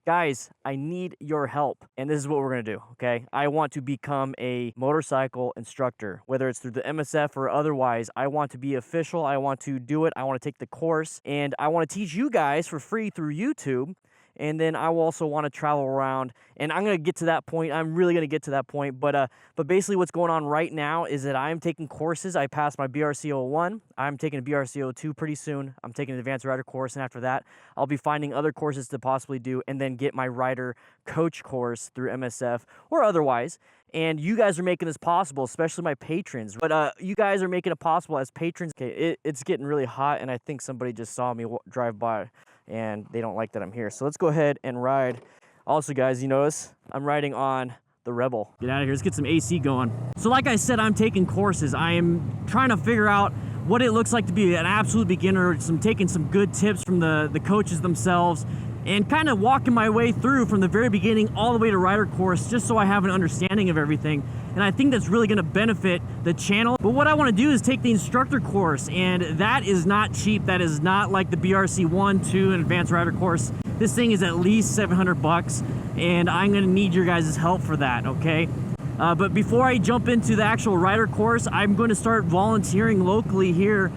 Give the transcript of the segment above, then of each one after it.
Guys, I need your help, and this is what we're going to do, okay? I want to become a motorcycle instructor, whether it's through the MSF or otherwise. I want to be official. I want to do it. I want to take the course, and I want to teach you guys for free through YouTube. And then I will also want to travel around, and I'm going to get to that point. I'm really going to get to that point. But basically what's going on right now is that I'm taking courses. I passed my BRC01. I'm taking a BRC02 pretty soon. I'm taking an advanced rider course, and after that, I'll be finding other courses to possibly do and then get my rider coach course through MSF or otherwise. And you guys are making this possible, especially my patrons. But you guys are making it possible as patrons. Okay, it's getting really hot, and I think somebody just saw me drive by, and they don't like that I'm here. So let's go ahead and ride. Also, guys, you notice I'm riding on the Rebel. Get out of here. Let's get some AC going. So like I said, I'm taking courses. I am trying to figure out what it looks like to be an absolute beginner. Taking some good tips from the coaches themselves, and kind of walking my way through from the very beginning all the way to rider course, just so I have an understanding of everything. And I think that's really going to benefit the channel. But what I want to do is take the instructor course, and that is not cheap. That is not like the BRC 1, 2, and advanced rider course. This thing is at least $700, and I'm going to need your guys' help for that, okay? But before I jump into the actual rider course, I'm going to start volunteering locally here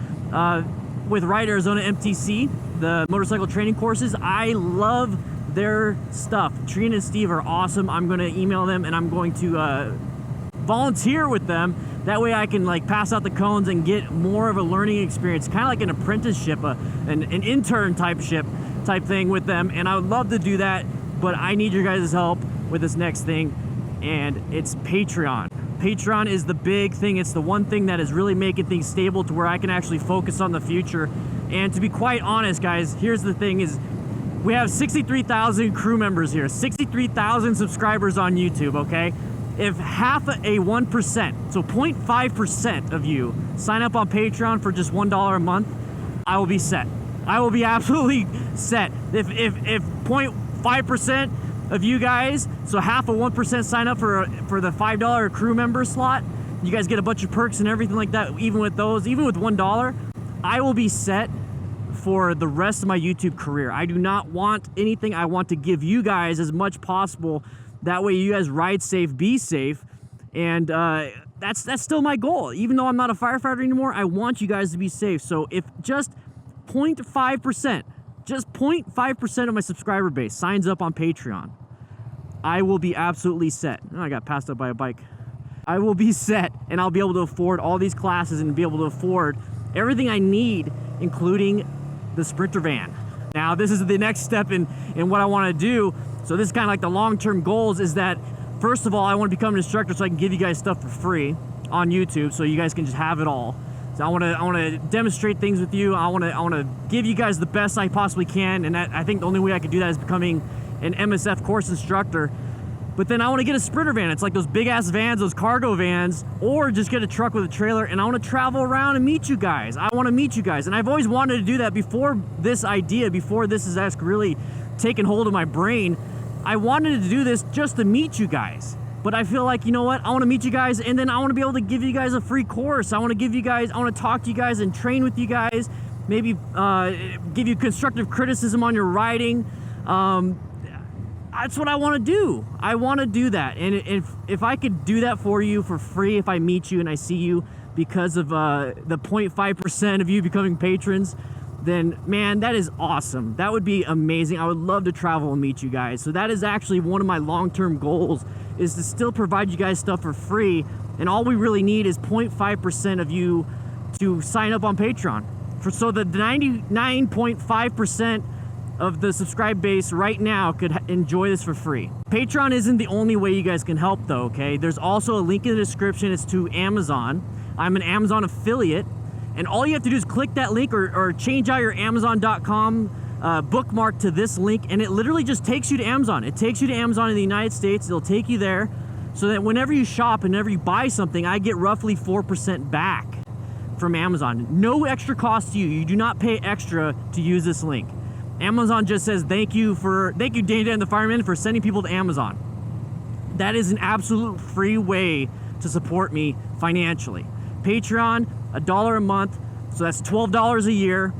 with Ride Arizona MTC, the motorcycle training courses. I love their stuff. Trina and Steve are awesome. I'm going to email them, and I'm going to volunteer with them. That way I can like pass out the cones and get more of a learning experience, kind of like an apprenticeship, an intern type thing with them. And I would love to do that, but I need your guys' help with this next thing, and it's Patreon. Patreon is the big thing. It's the one thing that is really making things stable to where I can actually focus on the future. And to be quite honest, guys, here's the thing is we have 63,000 crew members here, 63,000 subscribers on YouTube, okay? If half a 1%, so 0.5% of you sign up on Patreon for just $1 a month, I will be set. I will be absolutely set. If 0.5% of you guys, so half of 1% sign up for the $5 crew member slot, you guys get a bunch of perks and everything like that. Even with those, even with $1, I will be set for the rest of my YouTube career. I do not want anything. I want to give you guys as much possible. That way you guys ride safe, be safe, and that's still my goal. Even though I'm not a firefighter anymore, I want you guys to be safe. So if just 0.5%, just 0.5% of my subscriber base signs up on Patreon, I will be absolutely set. Oh, I got passed up by a bike. I will be set, and I'll be able to afford all these classes and be able to afford everything I need, including the Sprinter van. Now, this is the next step in what I want to do. So this is kind of like the long-term goals is that, first of all, I want to become an instructor so I can give you guys stuff for free on YouTube so you guys can just have it all. So I want to demonstrate things with you. I want to give you guys the best I possibly can, and I think the only way I can do that is becoming an MSF course instructor. But then I want to get a Sprinter van. It's like those big-ass vans, those cargo vans, or just get a truck with a trailer, and I want to travel around and meet you guys. I want to meet you guys, and I've always wanted to do that before this idea, before this has actually really taken hold of my brain. I wanted to do this just to meet you guys. But I feel like, you know what? I want to meet you guys, and then I want to be able to give you guys a free course. I want to talk to you guys and train with you guys, maybe give you constructive criticism on your riding. That's what I want to do. I want to do that. And if I could do that for you for free, if I meet you and I see you because of the 0.5% of you becoming patrons, then man, that is awesome. That would be amazing. I would love to travel and meet you guys. So that is actually one of my long-term goals, is to still provide you guys stuff for free. And all we really need is 0.5% of you to sign up on Patreon. So the 99.5% of the subscribe base right now could enjoy this for free. Patreon isn't the only way you guys can help though, okay? There's also a link in the description. It's to Amazon. I'm an Amazon affiliate, and all you have to do is click that link or change out your Amazon.com bookmark to this link, and it literally just takes you to Amazon. It takes you to Amazon in the United States. It'll take you there so that whenever you shop and whenever you buy something, I get roughly 4% back from Amazon. No extra cost to you. You do not pay extra to use this link. Amazon just says thank you DanDanTheFireman for sending people to Amazon. That is an absolute free way to support me financially. Patreon, $1 a month, so that's $12 a year.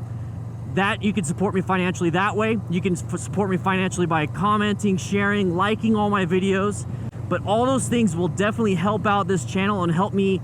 that you can support me financially that way. You can support me financially by commenting, sharing, liking all my videos. But all those things will definitely help out this channel and help me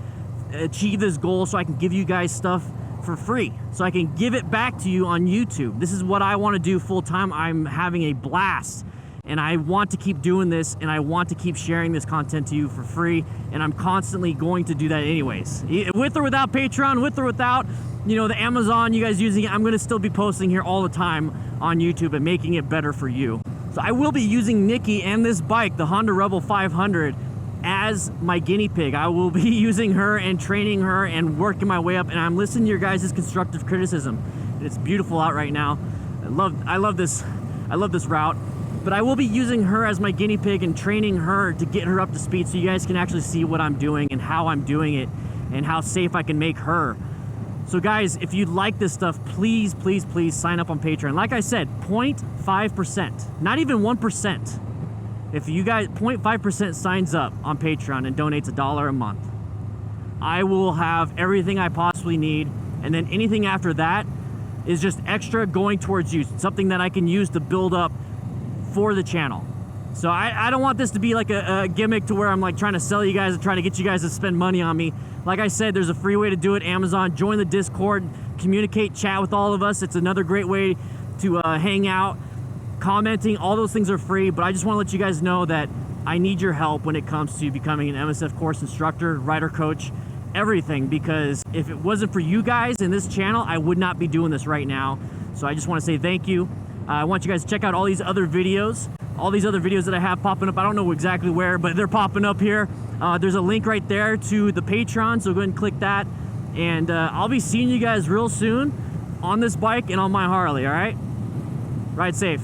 achieve this goal so I can give you guys stuff for free, so I can give it back to you on YouTube. This is what I want to do full time. I'm having a blast, and I want to keep doing this, and I want to keep sharing this content to you for free, and I'm constantly going to do that anyways. With or without Patreon, with or without, you know, the Amazon, you guys using it, I'm going to still be posting here all the time on YouTube and making it better for you. So I will be using Nikki and this bike, the Honda Rebel 500, as my guinea pig. I will be using her and training her and working my way up, and I'm listening to your guys' constructive criticism. And it's beautiful out right now. I love this route. But I will be using her as my guinea pig and training her to get her up to speed so you guys can actually see what I'm doing and how I'm doing it and how safe I can make her. So guys, if you like this stuff, please, please, please sign up on Patreon. Like I said, 0.5%, not even 1%. If you guys, 0.5% signs up on Patreon and donates $1 a month, I will have everything I possibly need. And then anything after that is just extra going towards you, something that I can use to build up for the channel. So I don't want this to be like a gimmick to where I'm like trying to sell you guys and trying to get you guys to spend money on me. Like I said, there's a free way to do it. Amazon, join the Discord, communicate, chat with all of us. It's another great way to hang out. Commenting, all those things are free, but I just want to let you guys know that I need your help when it comes to becoming an MSF course instructor, rider coach, everything, because if it wasn't for you guys in this channel, I would not be doing this right now. So I just want to say thank you. I want you guys to check out all these other videos that I have popping up. I don't know exactly where, but they're popping up here. There's a link right there to the Patreon, so go ahead and click that. And I'll be seeing you guys real soon on this bike and on my Harley, all right? Ride safe.